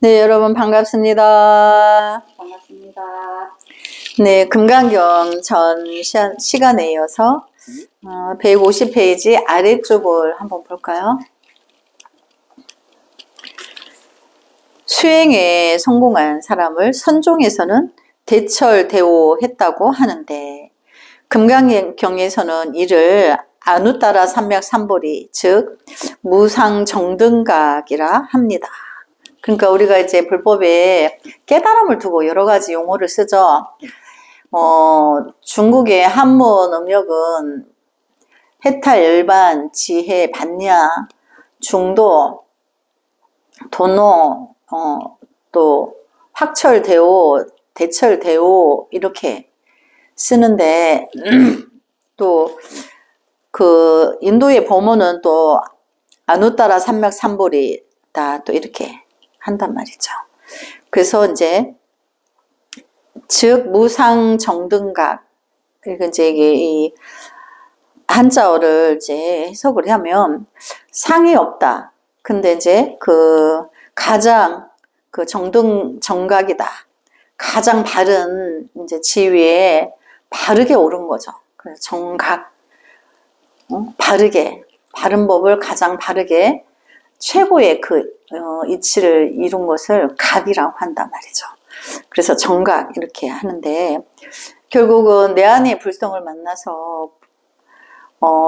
네, 여러분 반갑습니다. 반갑습니다. 네, 금강경 전 시간에 이어서 150페이지 아래쪽을 한번 볼까요? 수행에 성공한 사람을 선종에서는 대철대오했다고 하는데 금강경에서는 이를 아누따라 삼맥삼보리, 즉 무상정등각이라 합니다. 그러니까 우리가 이제 불법에 깨달음을 두고 여러 가지 용어를 쓰죠. 중국의 한문 음력은 해탈, 일반, 지혜, 반야, 중도, 도노, 또 확철대오, 대철대오 이렇게 쓰는데 또 그 인도의 법문은 또 아누따라 삼맥삼보리다 또 이렇게 한단 말이죠. 그래서 이제 즉 무상정등각, 그러니까 이제 이게 이 한자어를 이제 해석을 하면 상이 없다. 근데 이제 그 가장 그 정각이다. 가장 바른 이제 지위에 바르게 오른 거죠. 그래서 정각, 바르게 바른 법을 가장 바르게 최고의 그 이치를 이룬 것을 각이라고 한단 말이죠. 그래서 정각 이렇게 하는데 결국은 내 안의 불성을 만나서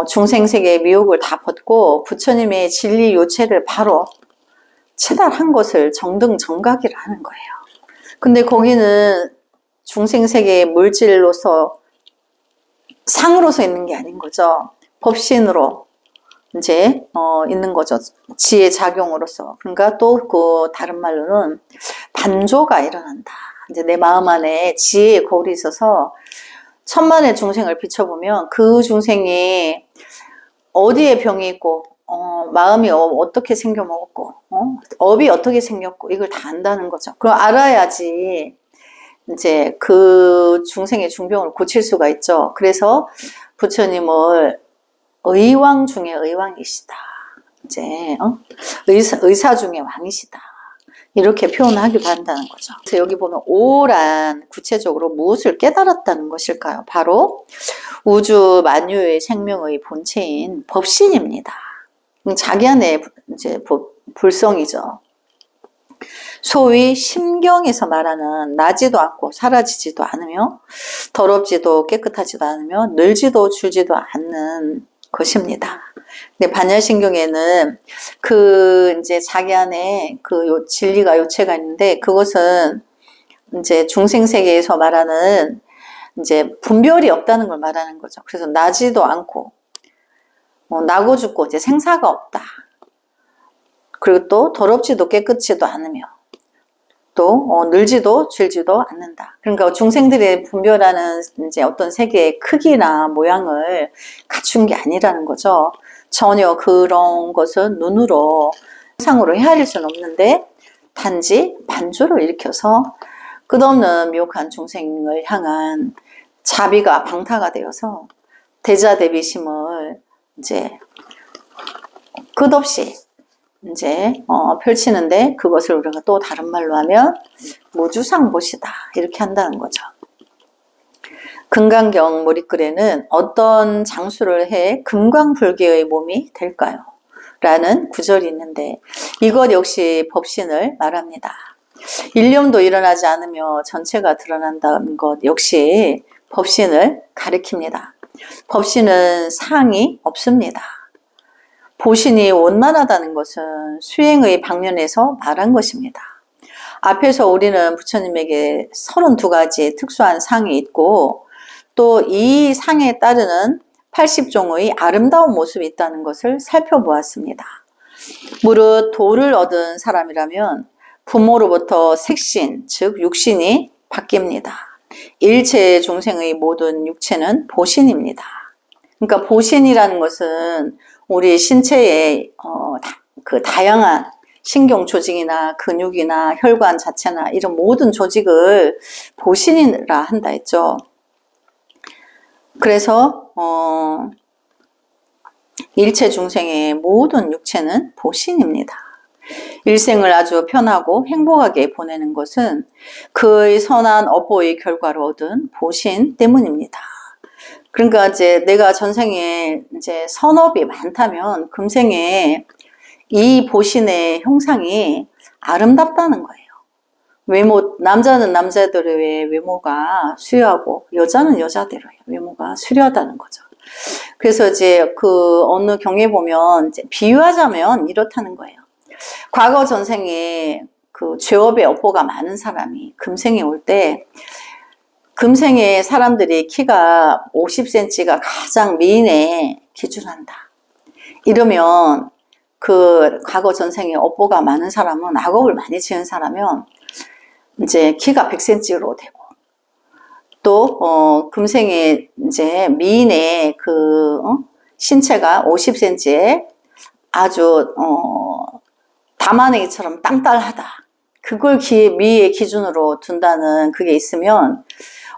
중생세계의 미혹을 다 벗고 부처님의 진리 요체를 바로 체달한 것을 정등정각이라 하는 거예요. 근데 거기는 중생세계의 물질로서 상으로서 있는 게 아닌 거죠. 법신으로 이제 있는 거죠. 지혜 작용으로서. 그러니까 또 그 다른 말로는 반조가 일어난다. 이제 내 마음 안에 지혜의 거울이 있어서 천만의 중생을 비춰보면 그 중생이 어디에 병이 있고 마음이 어떻게 생겨먹었고 업이 어떻게 생겼고 이걸 다 안다는 거죠. 그럼 알아야지 이제 그 중생의 중병을 고칠 수가 있죠. 그래서 부처님을 의왕 중에 의왕이시다. 이제 의사 중에 왕이시다. 이렇게 표현하기도 한다는 거죠. 그래서 여기 보면 오란 구체적으로 무엇을 깨달았다는 것일까요? 바로 우주 만유의 생명의 본체인 법신입니다. 자기 안에 이제 불성이죠. 소위 심경에서 말하는 나지도 않고 사라지지도 않으며 더럽지도 깨끗하지도 않으며 늘지도 줄지도 않는 것입니다. 근데 반야신경에는 그 이제 자기 안에 그 진리가 요체가 있는데 그것은 이제 중생세계에서 말하는 이제 분별이 없다는 걸 말하는 거죠. 그래서 나지도 않고 나고 죽고 이제 생사가 없다. 그리고 또 더럽지도 깨끗지도 않으며 또 늘지도 줄지도 않는다. 그러니까 중생들의 분별하는 이제 어떤 세계의 크기나 모양을 갖춘 게 아니라는 거죠. 전혀 그런 것은 눈으로 상으로 헤아릴 수는 없는데 단지 반조를 일으켜서 끝없는 미혹한 중생을 향한 자비가 방타가 되어서 대자대비심을 이제 끝없이 이제 펼치는데 그것을 우리가 또 다른 말로 하면 무주상보시다 이렇게 한다는 거죠. 금강경 머릿글에는 어떤 장수를 해 금광불개의 몸이 될까요? 라는 구절이 있는데 이것 역시 법신을 말합니다. 일념도 일어나지 않으며 전체가 드러난다는 것 역시 법신을 가리킵니다. 법신은 상이 없습니다. 보신이 원만하다는 것은 수행의 방면에서 말한 것입니다. 앞에서 우리는 부처님에게 32가지 특수한 상이 있고 또 이 상에 따르는 80종의 아름다운 모습이 있다는 것을 살펴보았습니다. 무릇 도를 얻은 사람이라면 부모로부터 색신, 즉 육신이 바뀝니다. 일체 중생의 모든 육체는 보신입니다. 그러니까 보신이라는 것은 우리 신체의 그 다양한 신경 조직이나 근육이나 혈관 자체나 이런 모든 조직을 보신이라 한다 했죠. 그래서 일체 중생의 모든 육체는 보신입니다. 일생을 아주 편하고 행복하게 보내는 것은 그의 선한 업보의 결과로 얻은 보신 때문입니다. 그러니까 이제 내가 전생에 이제 선업이 많다면 금생에 이 보신의 형상이 아름답다는 거예요. 외모, 남자는 남자들의 외모가 수려하고 여자는 여자대로의 외모가 수려하다는 거죠. 그래서 이제 그 어느 경에 보면 이제 비유하자면 이렇다는 거예요. 과거 전생에 그 죄업의 업보가 많은 사람이 금생에 올 때 금생에 사람들이 키가 50cm가 가장 미인에 기준한다. 이러면 그 과거 전생에 업보가 많은 사람은 악업을 많이 지은 사람은 이제 키가 100cm로 되고 또 금생에 이제 미인의 그 신체가 50cm에 아주 담아내기처럼 땅딸하다. 그걸 미의 기준으로 둔다는 그게 있으면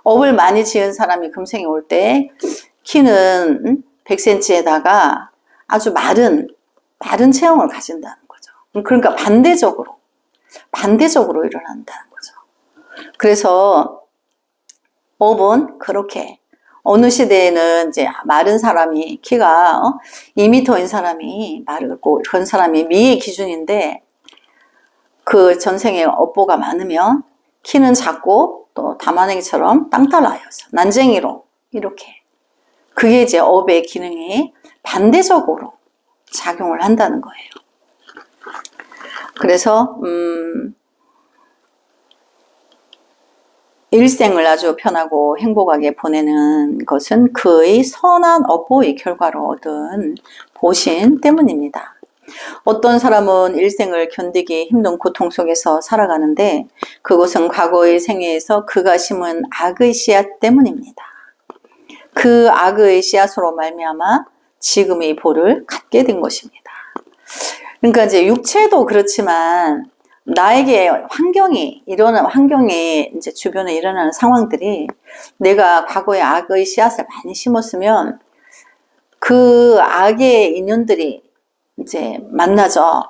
업을 많이 지은 사람이 금생에 올 때 키는 100cm에다가 아주 마른 체형을 가진다는 거죠. 그러니까 반대적으로 일어난다는 거죠. 그래서 업은 그렇게 어느 시대에는 이제 마른 사람이 키가 2m인 사람이 마르고 그런 사람이 미의 기준인데 그 전생에 업보가 많으면 키는 작고 또 담아내기처럼 땅따라여서 난쟁이로 이렇게 그게 이제 업의 기능이 반대적으로 작용을 한다는 거예요. 그래서 일생을 아주 편하고 행복하게 보내는 것은 그의 선한 업보의 결과로 얻은 보신 때문입니다. 어떤 사람은 일생을 견디기 힘든 고통 속에서 살아가는데 그것은 과거의 생애에서 그가 심은 악의 씨앗 때문입니다. 그 악의 씨앗으로 말미암아 지금의 보를 갖게 된 것입니다. 그러니까 이제 육체도 그렇지만 나에게 환경에 이제 주변에 일어나는 상황들이 내가 과거에 악의 씨앗을 많이 심었으면 그 악의 인연들이 이제 만나죠.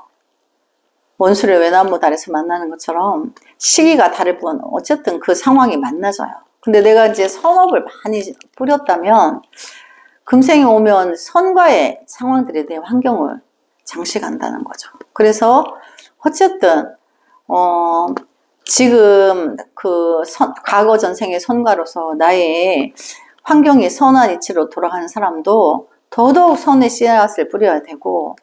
원수를 외나무 다리에서 만나는 것처럼 시기가 다를 뿐 어쨌든 그 상황이 만나져요. 근데 내가 이제 선업을 많이 뿌렸다면 금생에 오면 선과의 상황들에 대해 환경을 장식한다는 거죠. 그래서 어쨌든 지금 그 과거 전생의 선과로서 나의 환경이 선한 이치로 돌아가는 사람도 더더욱 선의 씨앗을 뿌려야 되고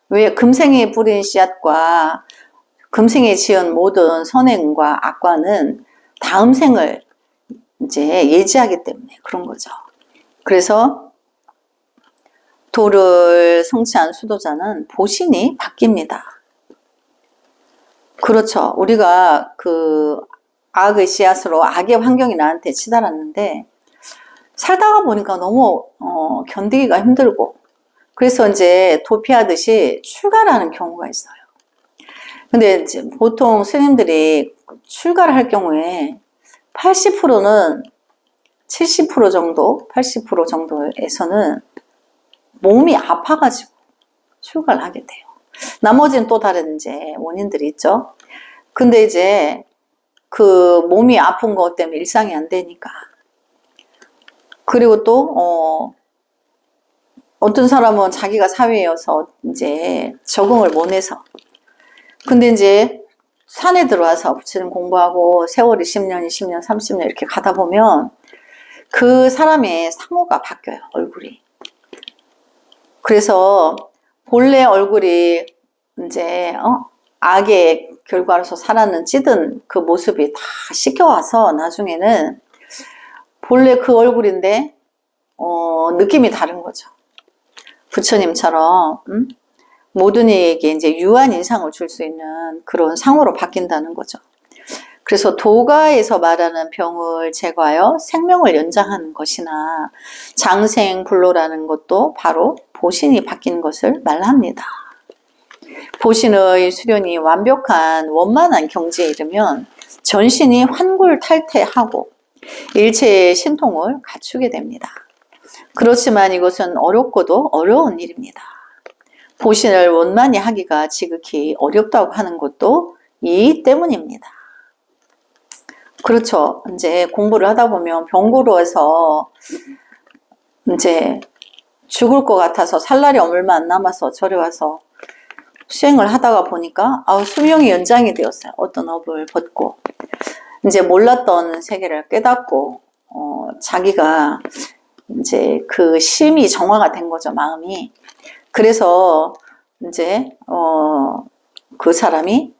왜 금생에 뿌린 씨앗과 금생에 지은 모든 선행과 악과는 다음 생을 이제 예지하기 때문에 그런 거죠. 그래서 도를 성취한 수도자는 보신이 바뀝니다. 그렇죠. 우리가 그 악의 씨앗으로 악의 환경이 나한테 치달았는데 살다가 보니까 너무 견디기가 힘들고 그래서 이제 도피하듯이 출가를 하는 경우가 있어요. 근데 이제 보통 스님들이 출가를 할 경우에 80%는 70% 정도, 80% 정도에서는 몸이 아파가지고 출가를 하게 돼요. 나머지는 또 다른 이제 원인들이 있죠. 근데 이제 그 몸이 아픈 것 때문에 일상이 안 되니까. 그리고 또, 어떤 사람은 자기가 사회여서 이제 적응을 못 해서. 근데 이제 산에 들어와서 부처님 공부하고 세월이 10년, 20년, 30년 이렇게 가다 보면 그 사람의 상호가 바뀌어요, 얼굴이. 그래서 본래 얼굴이 이제 악의 결과로서 살았는 찌든 그 모습이 다 씻겨와서 나중에는 본래 그 얼굴인데 느낌이 다른 거죠. 부처님처럼 모든 이에게 이제 유한 인상을 줄 수 있는 그런 상호로 바뀐다는 거죠. 그래서 도가에서 말하는 병을 제거하여 생명을 연장하는 것이나 장생불로라는 것도 바로 보신이 바뀌는 것을 말합니다. 보신의 수련이 완벽한 원만한 경지에 이르면 전신이 환골탈태하고 일체의 신통을 갖추게 됩니다. 그렇지만 이것은 어렵고도 어려운 일입니다. 보신을 원만히 하기가 지극히 어렵다고 하는 것도 이 때문입니다. 그렇죠. 이제 공부를 하다 보면 병고로에서 이제 죽을 것 같아서 살 날이 얼마 안 남아서 절에 와서 수행을 하다가 보니까 수명이 연장이 되었어요. 어떤 업을 벗고 이제 몰랐던 세계를 깨닫고 자기가 이제 그 심이 정화가 된 거죠, 마음이. 그래서 이제 그 사람이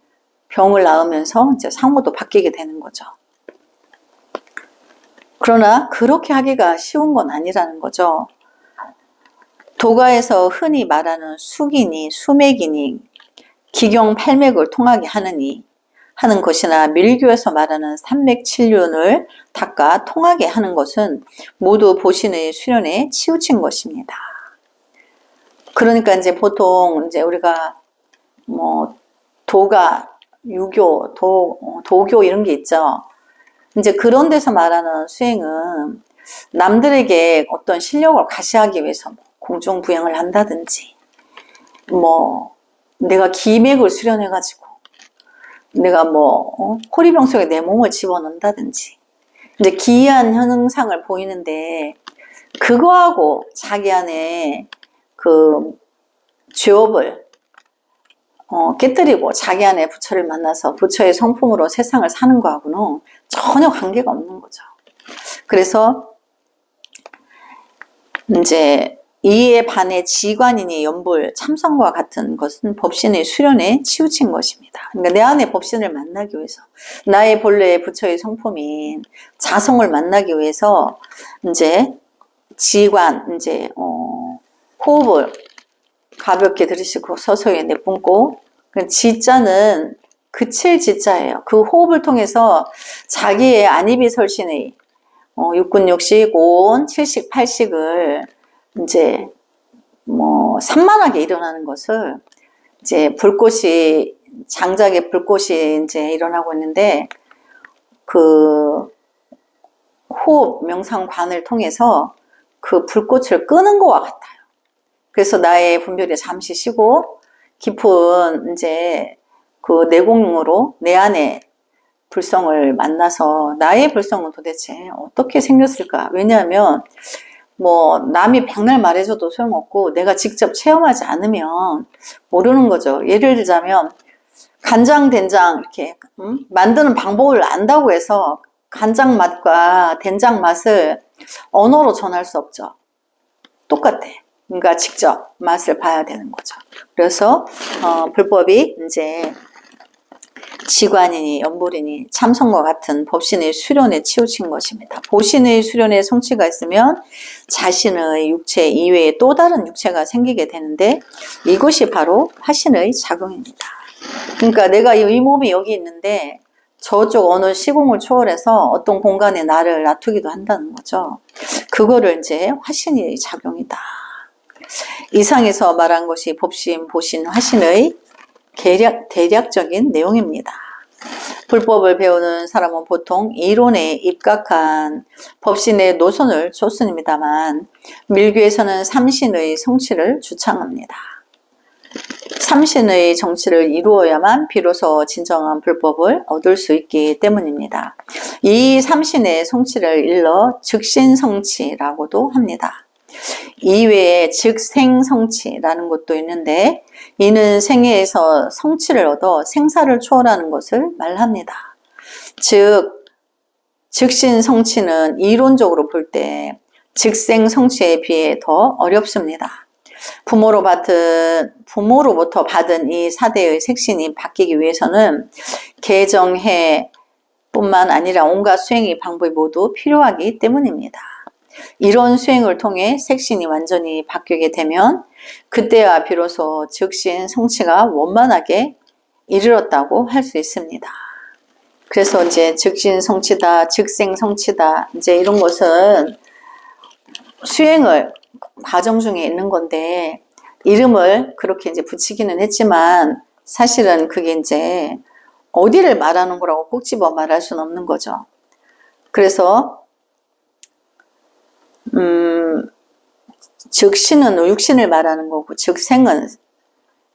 병을 낳으면서 이제 상호도 바뀌게 되는 거죠. 그러나 그렇게 하기가 쉬운 건 아니라는 거죠. 도가에서 흔히 말하는 숙이니 수맥이니 기경팔맥을 통하게 하는 것이나 밀교에서 말하는 삼맥칠륜을 닦아 통하게 하는 것은 모두 보신의 수련에 치우친 것입니다. 그러니까 이제 보통 이제 우리가 뭐 도가, 유교, 도교 이런 게 있죠. 이제 그런 데서 말하는 수행은 남들에게 어떤 실력을 과시하기 위해서 공중부양을 한다든지 뭐 내가 기맥을 수련해가지고 내가 호리병 속에 내 몸을 집어넣는다든지 이제 기이한 현상을 보이는데 그거하고 자기 안에 그 죄업을 깨뜨리고 자기 안에 부처를 만나서 부처의 성품으로 세상을 사는 거하고는 전혀 관계가 없는 거죠. 그래서 이제 이에 반해 지관이니 연불, 참선과 같은 것은 법신의 수련에 치우친 것입니다. 그러니까 내 안에 법신을 만나기 위해서 나의 본래의 부처의 성품인 자성을 만나기 위해서 이제 지관, 이제 호흡을 가볍게 들이쉬고 서서히 내뿜고 지자는 그칠 지자예요. 그 호흡을 통해서 자기의 안이비설신의 육군육식, 오온, 칠식, 팔식을 이제 산만하게 일어나는 것을 이제 불꽃이 장작에 불꽃이 이제 일어나고 있는데 그 호흡 명상관을 통해서 그 불꽃을 끄는 것과 같아요. 그래서 나의 분별이 잠시 쉬고 깊은 이제 그 내공으로 내 안에 불성을 만나서 나의 불성은 도대체 어떻게 생겼을까? 왜냐하면 남이 백날 말해줘도 소용없고 내가 직접 체험하지 않으면 모르는 거죠. 예를 들자면 간장, 된장 이렇게 만드는 방법을 안다고 해서 간장 맛과 된장 맛을 언어로 전할 수 없죠. 똑같아. 그러니까 직접 맛을 봐야 되는 거죠. 그래서 불법이 이제 지관이니 연불이니 참선과 같은 법신의 수련에 치우친 것입니다. 보신의 수련에 성취가 있으면 자신의 육체 이외에 또 다른 육체가 생기게 되는데 이것이 바로 화신의 작용입니다. 그러니까 내가 이 몸이 여기 있는데 저쪽 어느 시공을 초월해서 어떤 공간에 나를 놔두기도 한다는 거죠. 그거를 이제 화신의 작용이다. 이상에서 말한 것이 법신, 보신, 화신의 대략적인 내용입니다. 불법을 배우는 사람은 보통 이론에 입각한 법신의 노선을 줬습니다만 밀교에서는 삼신의 성취를 주창합니다. 삼신의 정치를 이루어야만 비로소 진정한 불법을 얻을 수 있기 때문입니다. 이 삼신의 성취를 일러 즉신성취라고도 합니다. 이외에 즉생성취라는 것도 있는데 이는 생애에서 성취를 얻어 생사를 초월하는 것을 말합니다. 즉 즉신성취는 이론적으로 볼 때 즉생성취에 비해 더 어렵습니다. 부모로부터 받은 이 사대의 색신이 바뀌기 위해서는 개정해 뿐만 아니라 온갖 수행의 방법이 모두 필요하기 때문입니다. 이런 수행을 통해 색신이 완전히 바뀌게 되면 그때야 비로소 즉신 성취가 원만하게 이르렀다고 할 수 있습니다. 그래서 이제 즉신 성취다, 즉생 성취다, 이제 이런 것은 수행을 과정 중에 있는 건데 이름을 그렇게 이제 붙이기는 했지만 사실은 그게 이제 어디를 말하는 거라고 꼭 집어 말할 수는 없는 거죠. 그래서 즉신은 육신을 말하는 거고 즉생은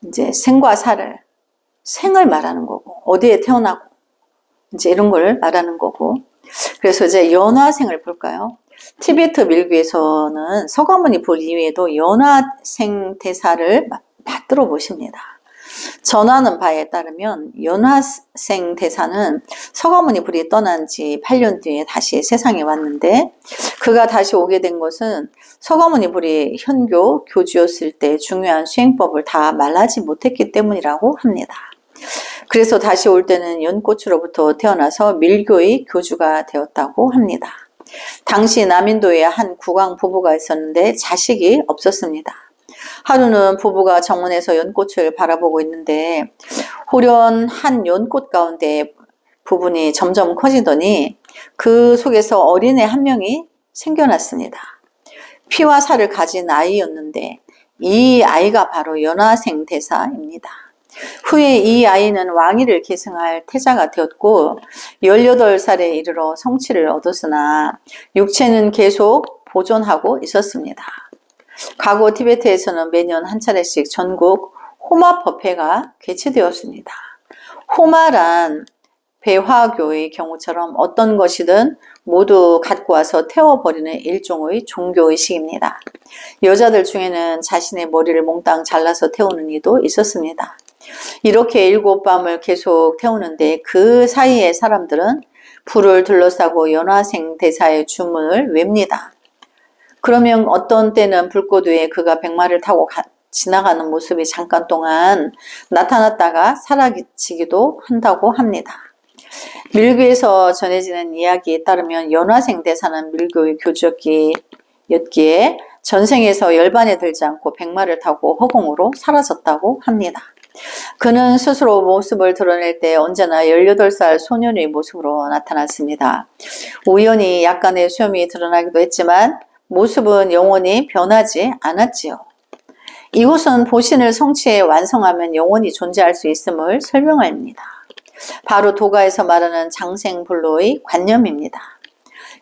이제 생과 사를, 생을 말하는 거고, 어디에 태어나고, 이제 이런 걸 말하는 거고. 그래서 이제 연화생을 볼까요? 티베트 밀교에서는 서가모니 불 이외에도 연화생 대사를 받들어 보십니다. 전하는 바에 따르면 연화생 대사는 서가모니 불이 떠난 지 8년 뒤에 다시 세상에 왔는데, 그가 다시 오게 된 것은 서가모니 불이 현교 교주였을 때 중요한 수행법을 다 말하지 못했기 때문이라고 합니다. 그래서 다시 올 때는 연꽃으로부터 태어나서 밀교의 교주가 되었다고 합니다. 당시 남인도에 한 국왕 부부가 있었는데 자식이 없었습니다. 하루는 부부가 정문에서 연꽃을 바라보고 있는데 호련 한 연꽃 가운데 부분이 점점 커지더니 그 속에서 어린애 한 명이 생겨났습니다. 피와 살을 가진 아이였는데 이 아이가 바로 연화생 대사입니다. 후에 이 아이는 왕위를 계승할 태자가 되었고 18살에 이르러 성취를 얻었으나 육체는 계속 보존하고 있었습니다. 과거 티베트에서는 매년 한 차례씩 전국 호마법회가 개최되었습니다. 호마란 배화교의 경우처럼 어떤 것이든 모두 갖고 와서 태워버리는 일종의 종교의식입니다. 여자들 중에는 자신의 머리를 몽땅 잘라서 태우는 이도 있었습니다. 이렇게 7밤을 계속 태우는데 그 사이에 사람들은 불을 둘러싸고 연화생 대사의 주문을 외웁니다. 그러면 어떤 때는 불꽃 위에 그가 백마를 타고 지나가는 모습이 잠깐 동안 나타났다가 사라지기도 한다고 합니다. 밀교에서 전해지는 이야기에 따르면 연화생 대사는 밀교의 교주였기에 전생에서 열반에 들지 않고 백마를 타고 허공으로 사라졌다고 합니다. 그는 스스로 모습을 드러낼 때 언제나 18살 소년의 모습으로 나타났습니다. 우연히 약간의 수염이 드러나기도 했지만 모습은 영원히 변하지 않았지요. 이곳은 보신을 성취해 완성하면 영원히 존재할 수 있음을 설명합니다. 바로 도가에서 말하는 장생불로의 관념입니다.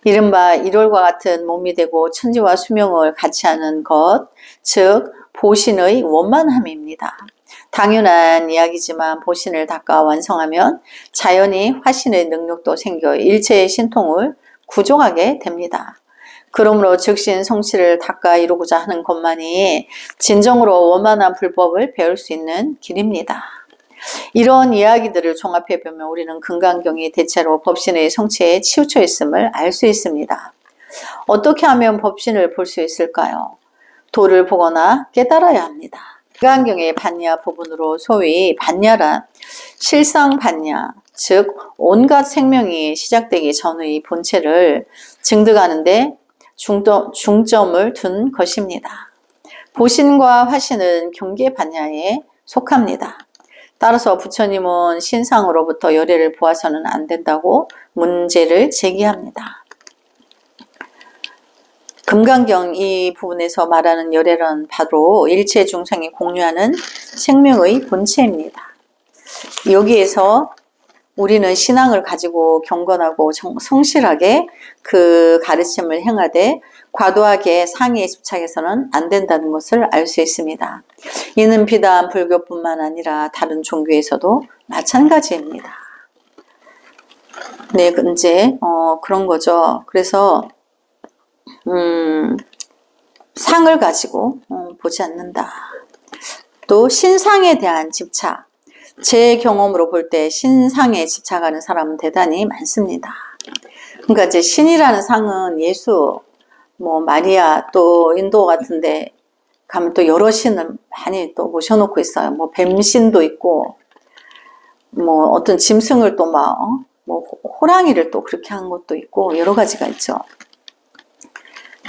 이른바 일월과 같은 몸이 되고 천지와 수명을 같이 하는 것, 즉 보신의 원만함입니다. 당연한 이야기지만 보신을 닦아 완성하면 자연히 화신의 능력도 생겨 일체의 신통을 구족하게 됩니다. 그러므로 즉신 성취를 닦아 이루고자 하는 것만이 진정으로 원만한 불법을 배울 수 있는 길입니다. 이런 이야기들을 종합해 보면 우리는 금강경이 대체로 법신의 성취에 치우쳐 있음을 알 수 있습니다. 어떻게 하면 법신을 볼 수 있을까요? 도를 보거나 깨달아야 합니다. 금강경의 반야 부분으로 소위 반야란 실상반야, 즉 온갖 생명이 시작되기 전의 본체를 증득하는데 중점을 둔 것입니다. 보신과 화신은 경계반야에 속합니다. 따라서 부처님은 신상으로부터 열애를 보아서는 안 된다고 문제를 제기합니다. 금강경 이 부분에서 말하는 열애는 바로 일체 중생이 공유하는 생명의 본체입니다. 여기에서 우리는 신앙을 가지고 경건하고 성실하게 그 가르침을 행하되 과도하게 상해에 집착해서는 안 된다는 것을 알 수 있습니다. 이는 비단 불교뿐만 아니라 다른 종교에서도 마찬가지입니다. 네, 이제 그런 거죠. 그래서 상을 가지고 보지 않는다. 또 신상에 대한 집착. 제 경험으로 볼 때 신상에 집착하는 사람은 대단히 많습니다. 그러니까 이제 신이라는 상은 예수, 마리아, 또 인도 같은데 가면 또 여러 신을 많이 또 모셔놓고 있어요. 뱀신도 있고, 어떤 짐승을 또 호랑이를 또 그렇게 한 것도 있고, 여러 가지가 있죠.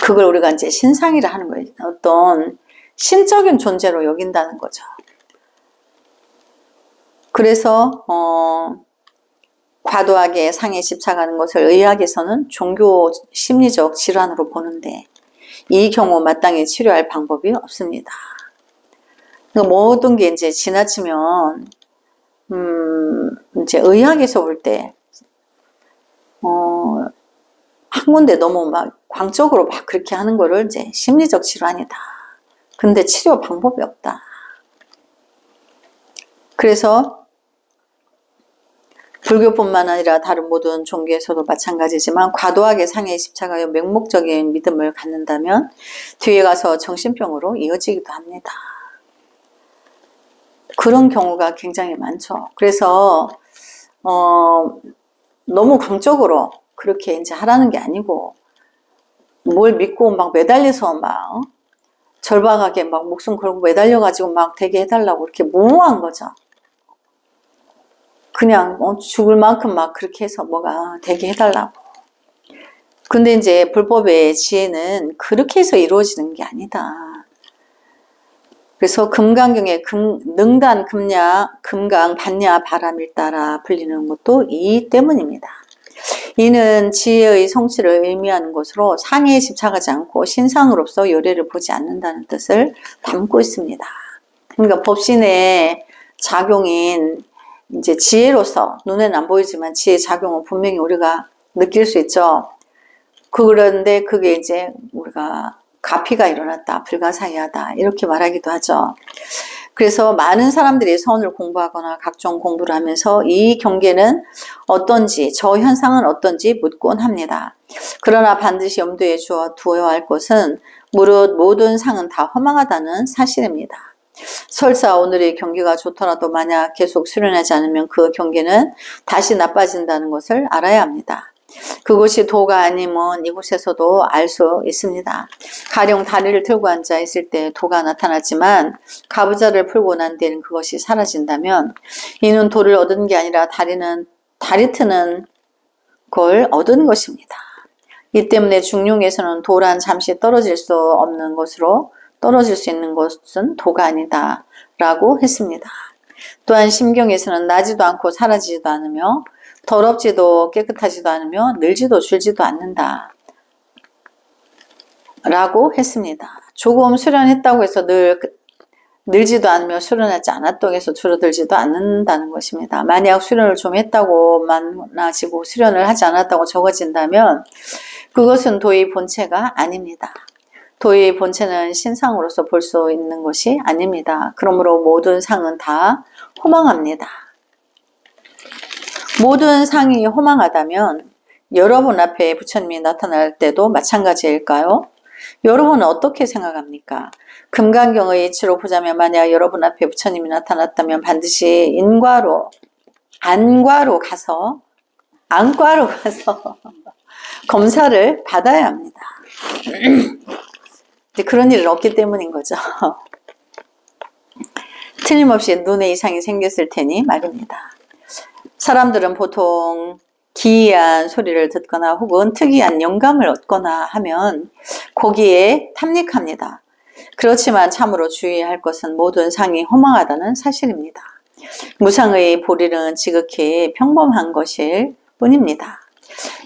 그걸 우리가 이제 신상이라 하는 거예요. 어떤 신적인 존재로 여긴다는 거죠. 그래서 과도하게 상에 집착하는 것을 의학에서는 종교 심리적 질환으로 보는데 이 경우 마땅히 치료할 방법이 없습니다. 그러니까 모든 게 이제 지나치면 이제 의학에서 볼 때 한 군데 너무 광적으로 그렇게 하는 거를 이제 심리적 질환이다. 근데 치료 방법이 없다. 그래서 불교뿐만 아니라 다른 모든 종교에서도 마찬가지지만 과도하게 상해에 집착하여 맹목적인 믿음을 갖는다면 뒤에 가서 정신병으로 이어지기도 합니다. 그런 경우가 굉장히 많죠. 그래서 너무 강적으로 그렇게 이제 하라는 게 아니고 뭘 믿고 막 매달려서 막 절박하게 막 목숨 걸고 매달려가지고 막 되게 해달라고 이렇게 무모한 거죠. 그냥 죽을 만큼 막 그렇게 해서 뭐가 되게 해달라고. 근데 이제 불법의 지혜는 그렇게 해서 이루어지는 게 아니다. 그래서 금강경에 능단 금강 반야 바람일 따라 불리는 것도 이 때문입니다. 이는 지혜의 성취를 의미하는 것으로 상해에 집착하지 않고 신상으로서 요래를 보지 않는다는 뜻을 담고 있습니다. 그러니까 법신의 작용인 이제 지혜로서 눈에는 안 보이지만 지혜 작용은 분명히 우리가 느낄 수 있죠. 그런데 그게 이제 우리가 가피가 일어났다, 불가사의하다 이렇게 말하기도 하죠. 그래서 많은 사람들이 서원을 공부하거나 각종 공부를 하면서 이 경계는 어떤지, 저 현상은 어떤지 묻곤 합니다. 그러나 반드시 염두에 두어야 할 것은 무릇 모든 상은 다 허망하다는 사실입니다. 설사 오늘의 경계가 좋더라도 만약 계속 수련하지 않으면 그 경계는 다시 나빠진다는 것을 알아야 합니다. 그곳이 도가 아니면 이곳에서도 알 수 있습니다. 가령 다리를 틀고 앉아 있을 때 도가 나타나지만 가부좌를 풀고 난 뒤에는 그것이 사라진다면 이는 도를 얻은 게 아니라 다리 트는 걸 얻은 것입니다. 이 때문에 중용에서는 도란 잠시 떨어질 수 없는 것으로 떨어질 수 있는 것은 도가 아니다 라고 했습니다. 또한 심경에서는 나지도 않고 사라지지도 않으며 더럽지도 깨끗하지도 않으며 늘지도 줄지도 않는다 라고 했습니다. 조금 수련했다고 해서 늘지도 않으며 수련하지 않았다고 해서 줄어들지도 않는다는 것입니다. 만약 수련을 좀 했다고 많아지고 수련을 하지 않았다고 적어진다면 그것은 도의 본체가 아닙니다. 도의 본체는 신상으로서 볼 수 있는 것이 아닙니다. 그러므로 모든 상은 다 허망합니다. 모든 상이 허망하다면 여러분 앞에 부처님이 나타날 때도 마찬가지일까요? 여러분은 어떻게 생각합니까? 금강경의 이치로 보자면 만약 여러분 앞에 부처님이 나타났다면 반드시 안과로 가서 검사를 받아야 합니다. 그런 일은 없기 때문인 거죠. 틀림없이 눈에 이상이 생겼을 테니 말입니다. 사람들은 보통 기이한 소리를 듣거나 혹은 특이한 영감을 얻거나 하면 거기에 탐닉합니다. 그렇지만 참으로 주의해야 할 것은 모든 상이 허망하다는 사실입니다. 무상의 보리는 지극히 평범한 것일 뿐입니다.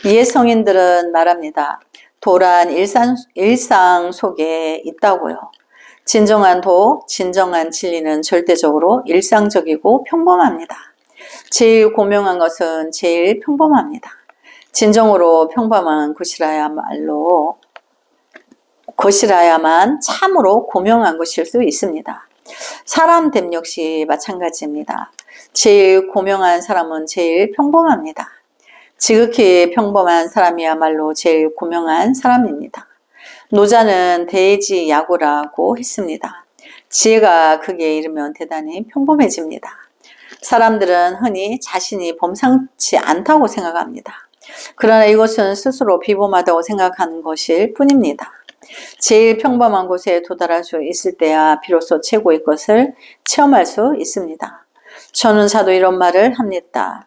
이에 성인들은 말합니다. 도란 일상 속에 있다고요. 진정한 도, 진정한 진리는 절대적으로 일상적이고 평범합니다. 제일 고명한 것은 제일 평범합니다. 진정으로 평범한 것이라야만 참으로 고명한 것일 수 있습니다. 사람됨 역시 마찬가지입니다. 제일 고명한 사람은 제일 평범합니다. 지극히 평범한 사람이야말로 제일 고명한 사람입니다. 노자는 대지야구라고 했습니다. 지혜가 극에 이르면 대단히 평범해집니다. 사람들은 흔히 자신이 범상치 않다고 생각합니다. 그러나 이것은 스스로 비범하다고 생각하는 것일 뿐입니다. 제일 평범한 곳에 도달할 수 있을 때야 비로소 최고의 것을 체험할 수 있습니다. 전운사도 이런 말을 합니다.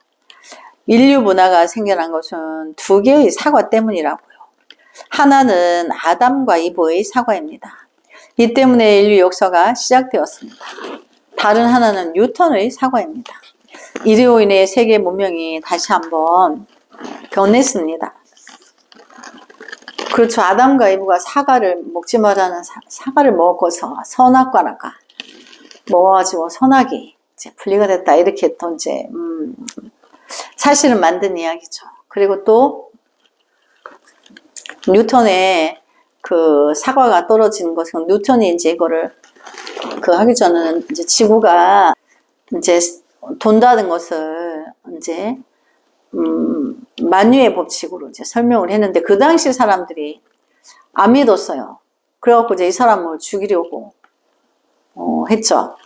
인류 문화가 생겨난 것은 두 개의 사과 때문이라고요. 하나는 아담과 이브의 사과입니다. 이 때문에 인류 역사가 시작되었습니다. 다른 하나는 뉴턴의 사과입니다. 이로 인해 세계 문명이 다시 한번 변했습니다. 그렇죠. 아담과 이브가 사과를 먹지 말라는 사과를 먹어서 선악과나가 먹어가지고 선악이 이제 분리가 됐다 이렇게 또 이제 사실은 만든 이야기죠. 그리고 또 뉴턴의 그 사과가 떨어지는 것은 뉴턴이 이제 이거를 하기 전에는 이제 지구가 이제 돈다는 것을 이제 만유의 법칙으로 이제 설명을 했는데 그 당시 사람들이 안 믿었어요. 그래갖고 이제 이 사람을 죽이려고 했죠.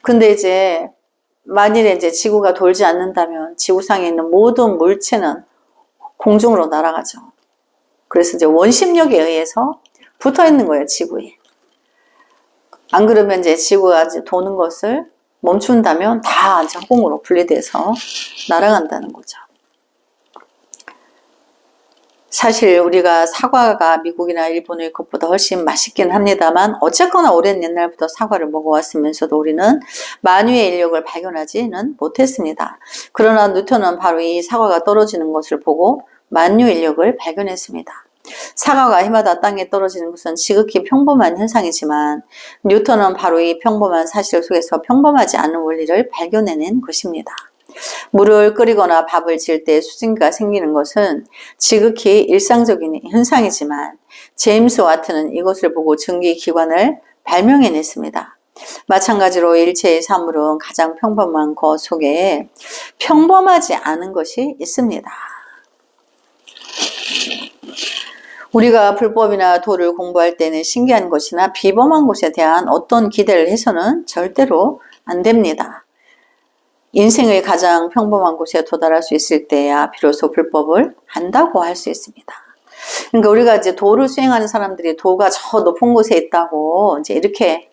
근데 이제 만일에 이제 지구가 돌지 않는다면 지구상에 있는 모든 물체는 공중으로 날아가죠. 그래서 이제 원심력에 의해서 붙어 있는 거예요, 지구에. 안 그러면 이제 지구가 이제 도는 것을 멈춘다면 다 이제 허공으로 분리돼서 날아간다는 거죠. 사실 우리가 사과가 미국이나 일본의 것보다 훨씬 맛있긴 합니다만 어쨌거나 오랜 옛날부터 사과를 먹어왔으면서도 우리는 만유의 인력을 발견하지는 못했습니다. 그러나 뉴턴은 바로 이 사과가 떨어지는 것을 보고 만유 인력을 발견했습니다. 사과가 해마다 땅에 떨어지는 것은 지극히 평범한 현상이지만 뉴턴은 바로 이 평범한 사실 속에서 평범하지 않은 원리를 발견해낸 것입니다. 물을 끓이거나 밥을 지을 때 수증기가 생기는 것은 지극히 일상적인 현상이지만 제임스 와트는 이것을 보고 전기기관을 발명해냈습니다. 마찬가지로 일체의 사물은 가장 평범한 것 속에 평범하지 않은 것이 있습니다. 우리가 불법이나 도를 공부할 때는 신기한 것이나 비범한 것에 대한 어떤 기대를 해서는 절대로 안 됩니다. 인생의 가장 평범한 곳에 도달할 수 있을 때야 비로소 불법을 한다고 할 수 있습니다. 그러니까 우리가 이제 도를 수행하는 사람들이 도가 저 높은 곳에 있다고 이제 이렇게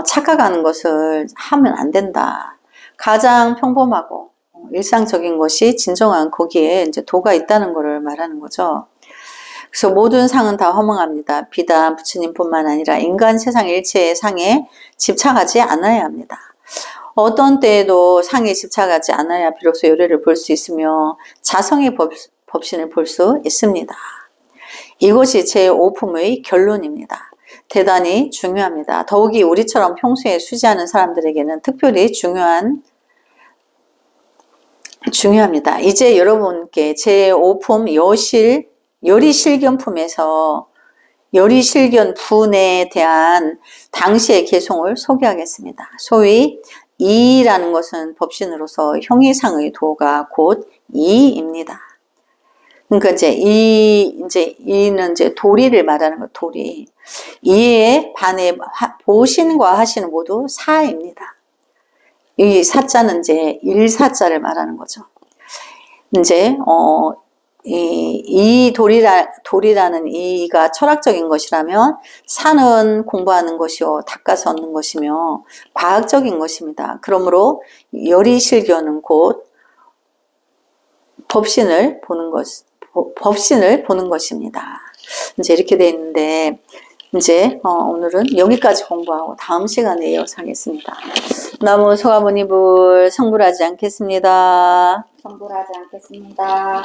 착각하는 것을 하면 안 된다. 가장 평범하고 일상적인 것이 진정한 거기에 이제 도가 있다는 것을 말하는 거죠. 그래서 모든 상은 다 허망합니다. 비단 부처님뿐만 아니라 인간 세상 일체의 상에 집착하지 않아야 합니다. 어떤 때에도 상에 집착하지 않아야 비로소 요래를 볼 수 있으며 자성의 법신을 볼 수 있습니다. 이것이 제 오품의 결론입니다. 대단히 중요합니다. 더욱이 우리처럼 평소에 수지하는 사람들에게는 특별히 중요합니다. 이제 여러분께 제 오품 여리실견품에서 여리실견분에 대한 당시의 개송을 소개하겠습니다. 소위 이라는 것은 법신으로서 형이상의 도가 곧 이입니다. 그러니까 이제 이는 이제 도리를 말하는 거, 도리. 이에 반해 보신과 하시는 모두 사입니다. 이 사자는 이제 일사자를 말하는 거죠. 이제 이 도리라는 이가 철학적인 것이라면 산은 공부하는 것이요 닦아서 얻는 것이며 과학적인 것입니다. 그러므로 여리실견은 곧 법신을 보는 것입니다. 이제 이렇게 돼 있는데 이제 오늘은 여기까지 공부하고 다음 시간에 이어서 하겠습니다. 나무 소가모니불 성불하지 않겠습니다. 성불하지 않겠습니다.